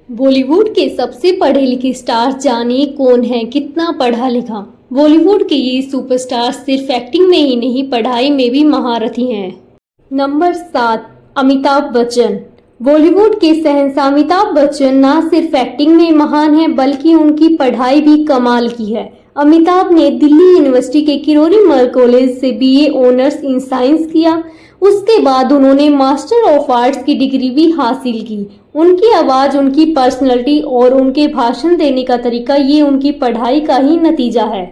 बॉलीवुड के सबसे पढ़े लिखे स्टार जानिए कौन है, कितना पढ़ा लिखा। बॉलीवुड के ये सुपरस्टार सिर्फ एक्टिंग में ही नहीं, पढ़ाई में भी महारथी हैं। नंबर 7, अमिताभ बच्चन। बॉलीवुड के शहंशाह अमिताभ बच्चन ना सिर्फ एक्टिंग में महान हैं, बल्कि उनकी पढ़ाई भी कमाल की है। अमिताभ ने दिल्ली यूनिवर्सिटी के किरोड़ी मल कॉलेज से बीए ऑनर्स इन साइंस किया। उसके बाद उन्होंने मास्टर ऑफ आर्ट्स की डिग्री भी हासिल की। उनकी आवाज़, उनकी पर्सनैलिटी और उनके भाषण देने का तरीका, ये उनकी पढ़ाई का ही नतीजा है।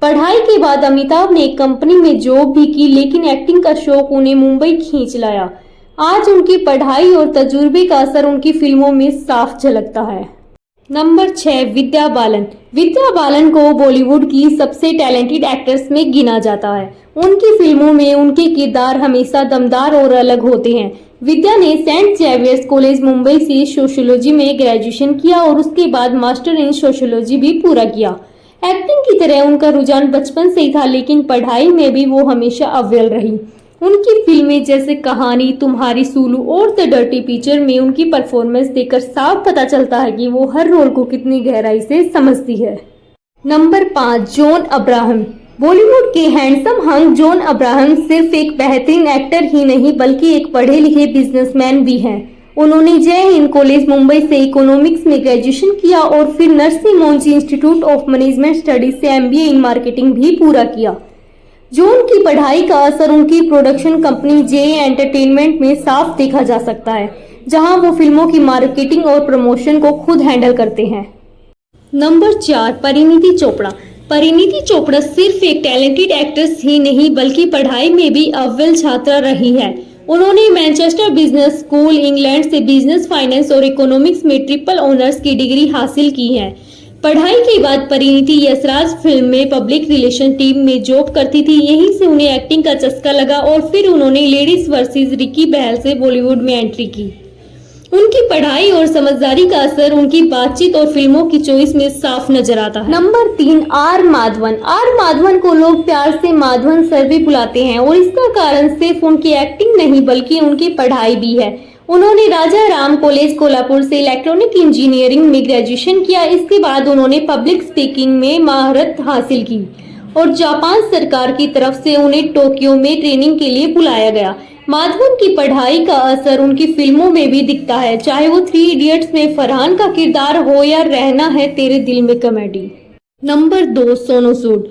पढ़ाई के बाद अमिताभ ने एक कंपनी में जॉब भी की, लेकिन एक्टिंग का शौक उन्हें मुंबई खींच लाया। आज उनकी पढ़ाई और तजुर्बे का असर उनकी फिल्मों में साफ झलकता है। नंबर 6, विद्या बालन। विद्या बालन को बॉलीवुड की सबसे टैलेंटेड एक्ट्रेस में गिना जाता है। उनकी फिल्मों में उनके किरदार हमेशा दमदार और अलग होते हैं। विद्या ने सेंट जेवियर्स कॉलेज मुंबई से सोशियोलॉजी में ग्रेजुएशन किया और उसके बाद मास्टर इन सोशियोलॉजी भी पूरा किया। एक्टिंग की तरह उनका रुझान बचपन से ही था, लेकिन पढ़ाई में भी वो हमेशा अव्वल रही। उनकी फिल्में जैसे कहानी, तुम्हारी सुलू और द डर्टी पिक्चर में उनकी परफॉर्मेंस देखकर साफ पता चलता है कि वो हर रोल को कितनी गहराई से समझती है। Number 5, John Abraham. बॉलीवुड के हैंडसम हंक जॉन अब्राहम सिर्फ एक बेहतरीन एक्टर ही नहीं, बल्कि एक पढ़े लिखे बिजनेसमैन भी हैं। उन्होंने जय हिंद कॉलेज मुंबई से इकोनॉमिक्स में ग्रेजुएशन किया और फिर Narsee Monjee institute of management studies से एमबीए इन मार्केटिंग भी पूरा किया। जॉन की पढ़ाई का असर उनकी प्रोडक्शन कंपनी जे एंटरटेनमेंट में साफ देखा जा सकता है, जहां वो फिल्मों की मार्केटिंग और प्रमोशन को खुद हैंडल करते हैं। नंबर 4, परिणीति चोपड़ा। परिणीति चोपड़ा सिर्फ एक टैलेंटेड एक्ट्रेस ही नहीं, बल्कि पढ़ाई में भी अव्वल छात्रा रही है। उन्होंने मैनचेस्टर बिजनेस स्कूल इंग्लैंड से बिजनेस, फाइनेंस और इकोनॉमिक्स में ट्रिपल ऑनर्स की डिग्री हासिल की है। पढ़ाई के बाद परिणीति यशराज फिल्म में पब्लिक रिलेशन टीम में जॉब करती थी। यहीं से उन्हें एक्टिंग का चस्का लगा और फिर उन्होंने लेडीज वर्सेस रिकी बहल से बॉलीवुड में एंट्री की। उनकी पढ़ाई और समझदारी का असर उनकी बातचीत और फिल्मों की चॉइस में साफ नजर आता है। Number 3, R Madhavan. R Madhavan को लोग प्यार से माधवन सर भी बुलाते हैं और इसका कारण सिर्फ उनकी एक्टिंग नहीं, बल्कि उनकी पढ़ाई भी है। उन्होंने राजा राम कॉलेज कोल्हापुर से इलेक्ट्रॉनिक इंजीनियरिंग में ग्रेजुएशन किया। इसके बाद उन्होंने पब्लिक स्पीकिंग में महारत हासिल की और जापान सरकार की तरफ से उन्हें टोक्यो में ट्रेनिंग के लिए बुलाया गया। माधवन की पढ़ाई का असर उनकी फिल्मों में भी दिखता है, चाहे वो 3 इडियट्स में फरहान का किरदार हो या रहना है तेरे दिल में comedy. Number 2, Sonu Sood.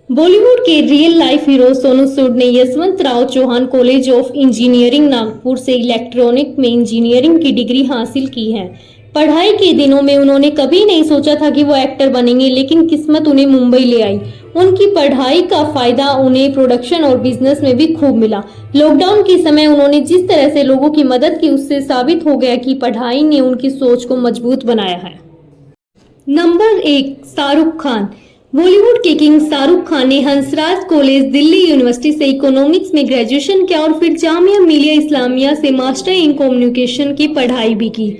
Bollywood के real life hero Sonu Sood ने Yashwantrao Chavan college of engineering Nagpur से इलेक्ट्रॉनिक में इंजीनियरिंग की डिग्री हासिल की है। पढ़ाई के दिनों में उन्होंने कभी नहीं सोचा था कि वो एक्टर बनेंगे, लेकिन किस्मत उन्हें मुंबई ले आई। उनकी पढ़ाई का फायदा उन्हें प्रोडक्शन और बिजनेस में भी खूब मिला। लॉकडाउन के समय उन्होंने जिस तरह से लोगों की मदद की, उससे साबित हो गया कि पढ़ाई ने उनकी सोच को मजबूत बनाया है। नंबर 1, शाहरुख खान। बॉलीवुड के किंग शाहरुख खान ने हंसराज कॉलेज दिल्ली यूनिवर्सिटी से इकोनॉमिक्स में ग्रेजुएशन किया और फिर जामिया मिलिया इस्लामिया से मास्टर इन कम्युनिकेशन की पढ़ाई भी की।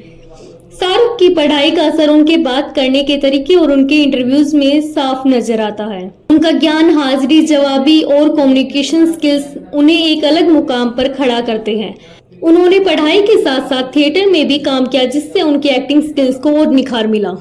शाहरुख की पढ़ाई का असर उनके बात करने के तरीके और उनके इंटरव्यूज में साफ नजर आता है। उनका ज्ञान, हाजिरी जवाबी और कम्युनिकेशन स्किल्स उन्हें एक अलग मुकाम पर खड़ा करते हैं। उन्होंने पढ़ाई के साथ साथ थिएटर में भी काम किया, जिससे उनकी एक्टिंग स्किल्स को और निखार मिला।